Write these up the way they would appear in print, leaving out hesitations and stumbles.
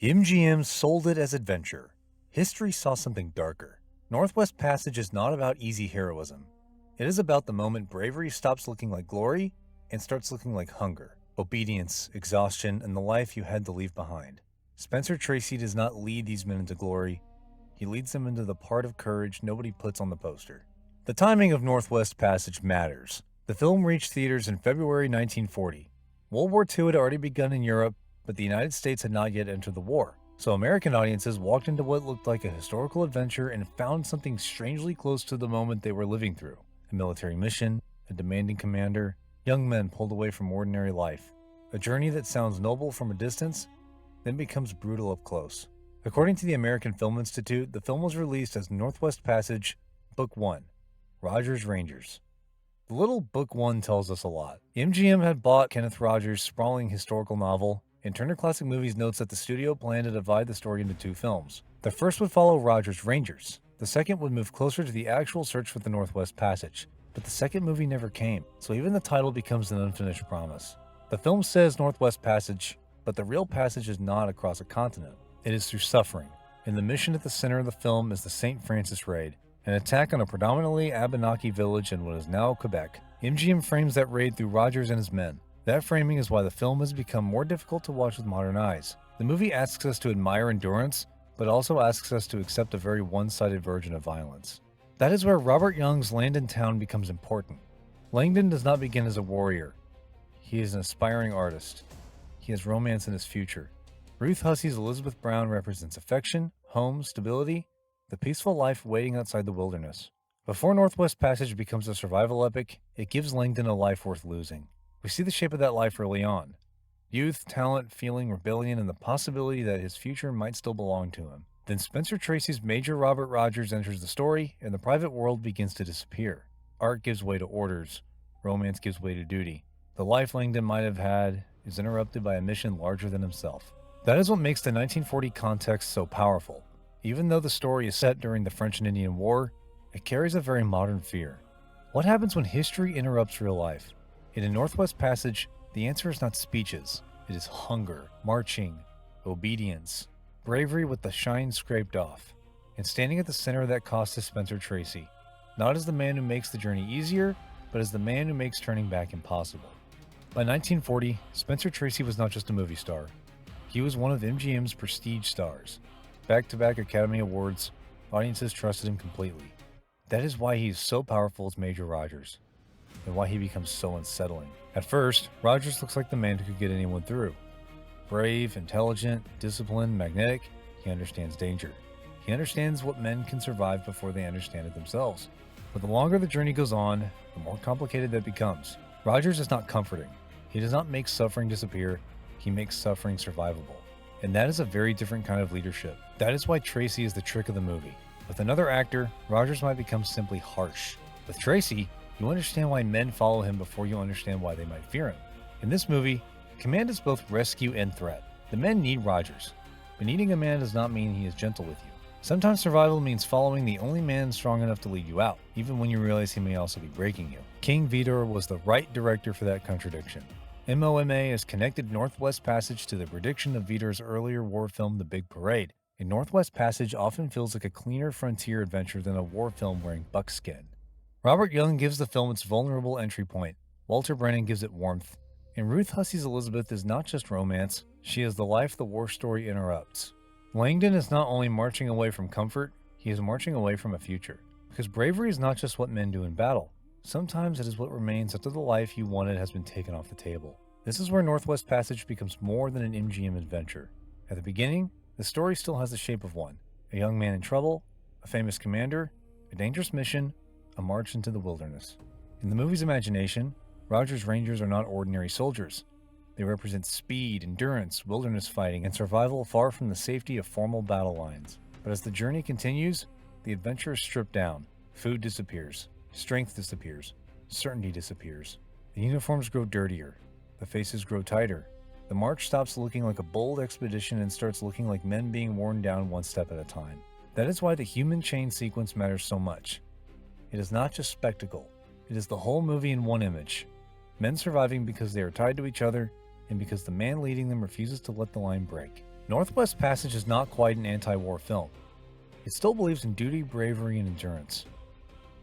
MGM sold it as adventure. History saw something darker. Northwest Passage is not about easy heroism. It is about the moment bravery stops looking like glory and starts looking like hunger, obedience, exhaustion, and the life you had to leave behind. Spencer Tracy does not lead these men into glory. He leads them into the part of courage nobody puts on the poster. The timing of Northwest Passage matters. The film reached theaters in February 1940. World War II had already begun in Europe, but the United States had not yet entered the war. So American audiences walked into what looked like a historical adventure and found something strangely close to the moment they were living through. A military mission, a demanding commander, young men pulled away from ordinary life. A journey that sounds noble from a distance, then becomes brutal up close. According to the American Film Institute, the film was released as Northwest Passage, Book 1, Rogers Rangers. The little Book 1 tells us a lot. MGM had bought Kenneth Rogers' sprawling historical novel, and Turner Classic Movies notes that the studio planned to divide the story into two films. The first would follow Rogers' Rangers. The second would move closer to the actual search for the Northwest Passage. But the second movie never came, so even the title becomes an unfinished promise. The film says Northwest Passage, but the real passage is not across a continent. It is through suffering, and the mission at the center of the film is the St. Francis Raid, an attack on a predominantly Abenaki village in what is now Quebec. MGM frames that raid through Rogers and his men. That framing is why the film has become more difficult to watch with modern eyes. The movie asks us to admire endurance, but also asks us to accept a very one-sided version of violence. That is where Robert Young's Langdon Towne becomes important. Langdon does not begin as a warrior. He is an aspiring artist. He has romance in his future. Ruth Hussey's Elizabeth Brown represents affection, home, stability, the peaceful life waiting outside the wilderness. Before Northwest Passage becomes a survival epic, it gives Langdon a life worth losing. We see the shape of that life early on. Youth, talent, feeling, rebellion, and the possibility that his future might still belong to him. Then Spencer Tracy's Major Robert Rogers enters the story, and the private world begins to disappear. Art gives way to orders. Romance gives way to duty. The life Langdon might have had is interrupted by a mission larger than himself. That is what makes the 1940 context so powerful. Even though the story is set during the French and Indian War, it carries a very modern fear. What happens when history interrupts real life? In Northwest Passage, the answer is not speeches. It is hunger, marching, obedience, bravery with the shine scraped off. And standing at the center of that cost is Spencer Tracy, not as the man who makes the journey easier, but as the man who makes turning back impossible. By 1940, Spencer Tracy was not just a movie star. He was one of MGM's prestige stars. Back-to-back Academy Awards, audiences trusted him completely. That is why he is so powerful as Major Rogers, and why he becomes so unsettling. At first, Rogers looks like the man who could get anyone through. Brave, intelligent, disciplined, magnetic, he understands danger. He understands what men can survive before they understand it themselves. But the longer the journey goes on, the more complicated that becomes. Rogers is not comforting. He does not make suffering disappear, he makes suffering survivable. And that is a very different kind of leadership. That is why Tracy is the trick of the movie. With another actor, Rogers might become simply harsh. With Tracy, you understand why men follow him before you understand why they might fear him. In this movie, command is both rescue and threat. The men need Rogers, but needing a man does not mean he is gentle with you. Sometimes survival means following the only man strong enough to lead you out, even when you realize he may also be breaking you. King Vidor was the right director for that contradiction. MOMA has connected Northwest Passage to the prediction of Vidor's earlier war film The Big Parade, and Northwest Passage often feels like a cleaner frontier adventure than a war film wearing buckskin. Robert Young gives the film its vulnerable entry point, Walter Brennan gives it warmth, and Ruth Hussey's Elizabeth is not just romance, she is the life the war story interrupts. Langdon is not only marching away from comfort, he is marching away from a future. Because bravery is not just what men do in battle. Sometimes it is what remains after the life you wanted has been taken off the table. This is where Northwest Passage becomes more than an MGM adventure. At the beginning, the story still has the shape of one. A young man in trouble, a famous commander, a dangerous mission, a march into the wilderness. In the movie's imagination, Rogers' Rangers are not ordinary soldiers. They represent speed, endurance, wilderness fighting, and survival far from the safety of formal battle lines. But as the journey continues, the adventure is stripped down. Food disappears. Strength disappears. Certainty disappears. The uniforms grow dirtier. The faces grow tighter. The march stops looking like a bold expedition and starts looking like men being worn down one step at a time. That is why the human chain sequence matters so much. It is not just spectacle. It is the whole movie in one image. Men surviving because they are tied to each other, and because the man leading them refuses to let the line break. Northwest Passage is not quite an anti-war film. It still believes in duty, bravery, and endurance.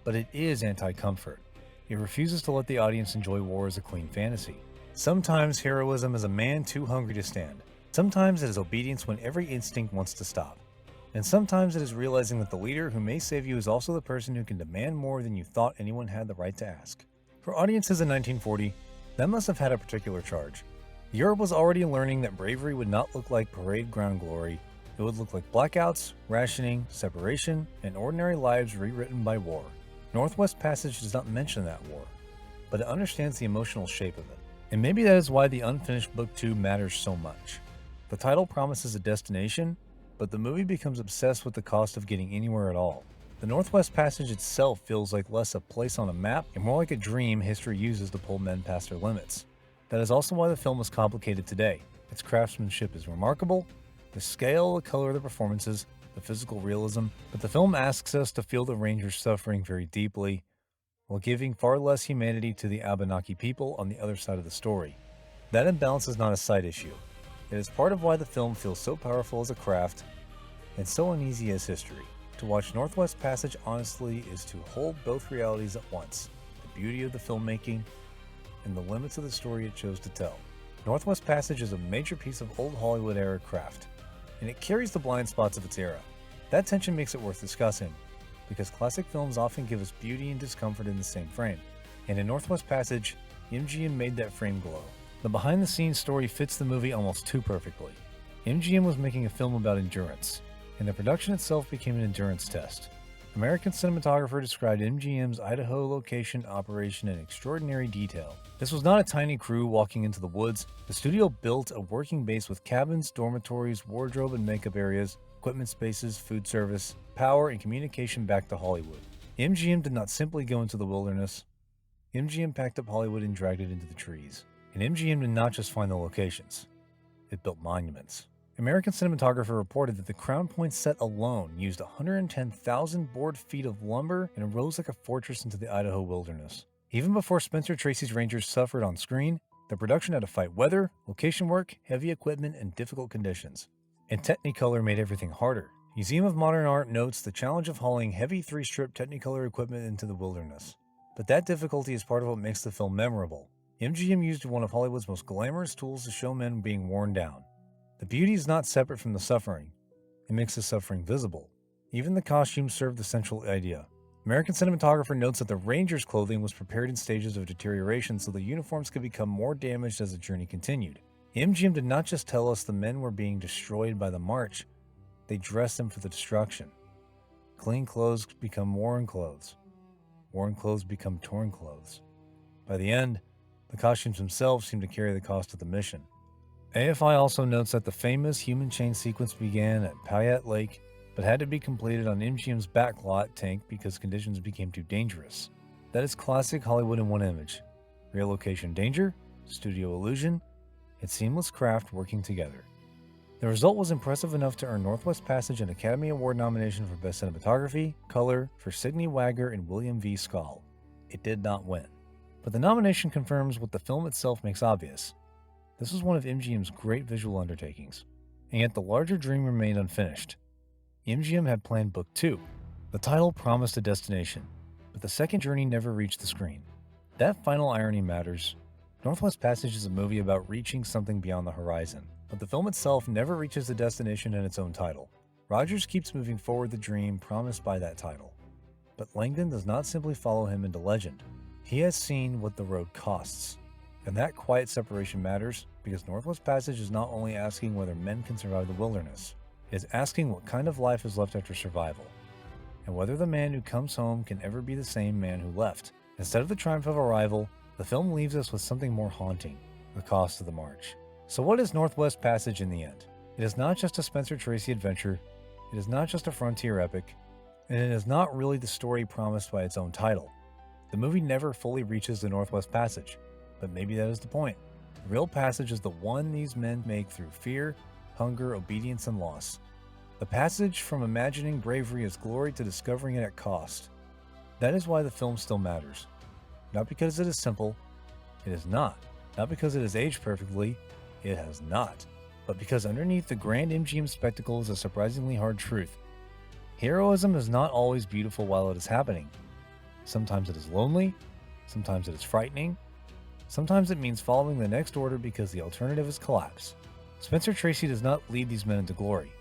But it is anti-comfort. It refuses to let the audience enjoy war as a clean fantasy. Sometimes heroism is a man too hungry to stand. Sometimes it is obedience when every instinct wants to stop. And sometimes it is realizing that the leader who may save you is also the person who can demand more than you thought anyone had the right to ask. For audiences in 1940, that must have had a particular charge. Europe was already learning that bravery would not look like parade ground glory. It would look like blackouts, rationing, separation, and ordinary lives rewritten by war. Northwest Passage does not mention that war, but it understands the emotional shape of it. And maybe that is why the unfinished Book 2 matters so much. The title promises a destination, but the movie becomes obsessed with the cost of getting anywhere at all. The Northwest Passage itself feels like less a place on a map and more like a dream history uses to pull men past their limits. That is also why the film is complicated today. Its craftsmanship is remarkable, the scale, the color of the performances, the physical realism, but the film asks us to feel the Rangers' suffering very deeply, while giving far less humanity to the Abenaki people on the other side of the story. That imbalance is not a side issue. It is part of why the film feels so powerful as a craft and so uneasy as history. To watch Northwest Passage honestly is to hold both realities at once, the beauty of the filmmaking and the limits of the story it chose to tell. Northwest Passage is a major piece of old Hollywood era craft, and it carries the blind spots of its era. That tension makes it worth discussing, because classic films often give us beauty and discomfort in the same frame, and in Northwest Passage, MGM made that frame glow. The behind-the-scenes story fits the movie almost too perfectly. MGM was making a film about endurance, and the production itself became an endurance test. American cinematographer described MGM's Idaho location operation in extraordinary detail. This was not a tiny crew walking into the woods. The studio built a working base with cabins, dormitories, wardrobe and makeup areas, equipment spaces, food service, power, and communication back to Hollywood. MGM did not simply go into the wilderness. MGM packed up Hollywood and dragged it into the trees. And MGM did not just find the locations. It built monuments. American cinematographer reported that the Crown Point set alone used 110,000 board feet of lumber and arose like a fortress into the Idaho wilderness. Even before Spencer Tracy's Rangers suffered on screen, the production had to fight weather, location work, heavy equipment, and difficult conditions. And Technicolor made everything harder. Museum of Modern Art notes the challenge of hauling heavy 3-strip Technicolor equipment into the wilderness. But that difficulty is part of what makes the film memorable. MGM used one of Hollywood's most glamorous tools to show men being worn down. The beauty is not separate from the suffering. It makes the suffering visible. Even the costumes serve the central idea. American cinematographer notes that the Rangers' clothing was prepared in stages of deterioration so the uniforms could become more damaged as the journey continued. MGM did not just tell us the men were being destroyed by the march, they dressed them for the destruction. Clean clothes become worn clothes. Worn clothes become torn clothes. By the end, the costumes themselves seem to carry the cost of the mission. AFI also notes that the famous human chain sequence began at Payette Lake, but had to be completed on MGM's backlot tank because conditions became too dangerous. That is classic Hollywood in one image. Real location danger, studio illusion, and seamless craft working together. The result was impressive enough to earn Northwest Passage an Academy Award nomination for Best Cinematography, Color, for Signe Wagger and William V. Schall. It did not win. But the nomination confirms what the film itself makes obvious. This was one of MGM's great visual undertakings, and yet the larger dream remained unfinished. MGM had planned Book 2. The title promised a destination, but the second journey never reached the screen. That final irony matters. Northwest Passage is a movie about reaching something beyond the horizon, but the film itself never reaches the destination in its own title. Rogers keeps moving forward the dream promised by that title, but Langdon does not simply follow him into legend. He has seen what the road costs. And that quiet separation matters because Northwest Passage is not only asking whether men can survive the wilderness, it is asking what kind of life is left after survival, and whether the man who comes home can ever be the same man who left. Instead of the triumph of arrival, the film leaves us with something more haunting, the cost of the march. So what is Northwest Passage in the end? It is not just a Spencer Tracy adventure, it is not just a frontier epic, and it is not really the story promised by its own title. The movie never fully reaches the Northwest Passage, but maybe that is the point. The real passage is the one these men make through fear, hunger, obedience, and loss. The passage from imagining bravery as glory to discovering it at cost. That is why the film still matters. Not because it is simple, it is not. Not because it is aged perfectly, it has not. but because underneath the grand MGM spectacle is a surprisingly hard truth. Heroism is not always beautiful while it is happening. Sometimes it is lonely, sometimes it is frightening, sometimes it means following the next order because the alternative is collapse. Spencer Tracy does not lead these men into glory.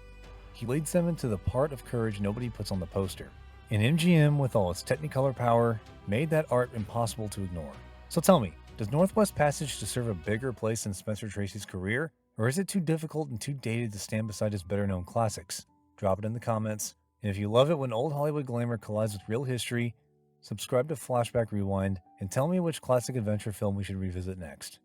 He leads them into the part of courage nobody puts on the poster. And MGM, with all its Technicolor power, made that art impossible to ignore. So tell me, does Northwest Passage deserve a bigger place in Spencer Tracy's career? Or is it too difficult and too dated to stand beside his better-known classics? Drop it in the comments. And if you love it when old Hollywood glamour collides with real history, subscribe to Flashback Rewind and tell me which classic adventure film we should revisit next.